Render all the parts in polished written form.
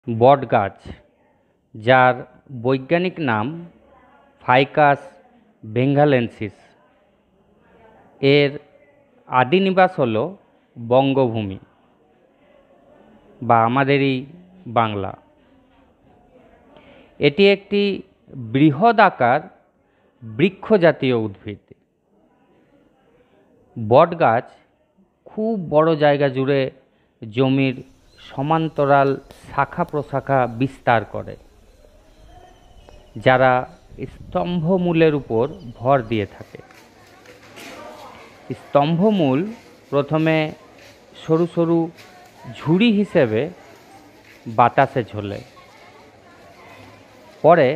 বটগাছ, যার বৈজ্ঞানিক নাম ফাইকাস বেঙ্গালেন্সিস, এর আদি নিবাস হল বঙ্গভূমি বা আমাদেরই বাংলা। এটি একটি বৃহদাকার বৃক্ষজাতীয় উদ্ভিদ। বটগাছ খুব বড় জায়গা জুড়ে জমির সমান্তরাল শাখা প্রশাখা বিস্তার করে, যারা স্তম্ভমূলের উপর ভর দিয়ে থাকে। স্তম্ভমূল প্রথমে সরু সরু ঝুড়ি হিসেবে বাতাসে ঝোলে, পরে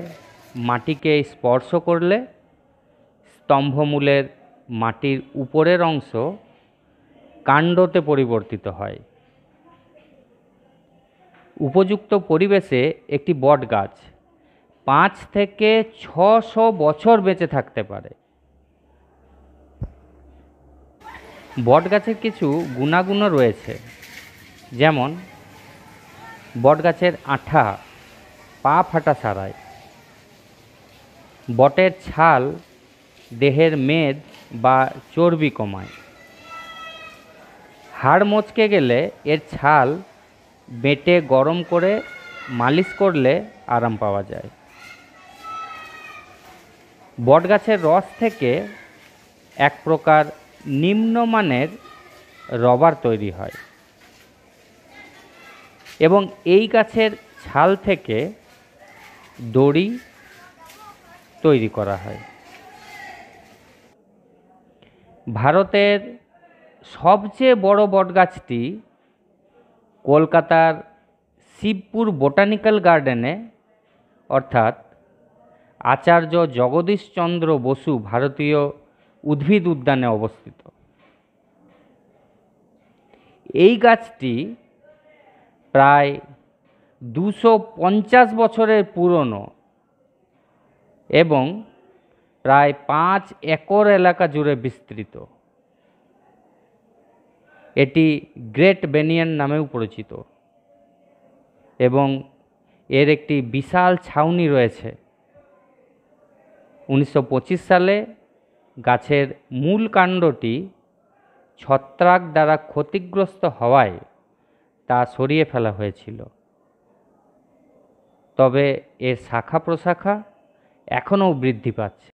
মাটিকে স্পর্শ করলে স্তম্ভমূলের মাটির উপরের অংশ কাণ্ডতে পরিবর্তিত হয়। উপযুক্ত পরিবেশে একটি বটগাছ 5 থেকে 600 বছর বেঁচে থাকতে পারে। বটগাছের কিছু গুণাগুণও রয়েছে, যেমন বটগাছের আঠা পা ফাটা সারায়। বটের ছাল দেহের মেদ বা চর্বি কমায়। হাড় মচকে গেলে এর ছাল বেটে গরম করে মালিশ করলে আরাম পাওয়া যায়। বটগাছের রস থেকে এক প্রকার নিম্নমানের রবার তৈরি হয় এবং এই গাছের ছাল থেকে দড়ি তৈরি করা হয়। ভারতের সবচেয়ে বড় বটগাছটি কলকাতার শিবপুর বোটানিক্যাল গার্ডেনে, অর্থাৎ আচার্য জগদীশচন্দ্র বসু ভারতীয় উদ্ভিদ উদ্যানে অবস্থিত। এই গাছটি প্রায় 250 বছরের পুরনো এবং প্রায় 5 একর এলাকা জুড়ে বিস্তৃত। এটি গ্রেট বেনিয়ান নামেও পরিচিত এবং এর একটি বিশাল ছাউনি রয়েছে। 1925 সালে গাছের মূল কাণ্ডটি ছত্রাক দ্বারা ক্ষতিগ্রস্ত হওয়ায় তা সরিয়ে ফেলা হয়েছিল, তবে এর শাখা প্রশাখা এখনও বৃদ্ধি পাচ্ছে।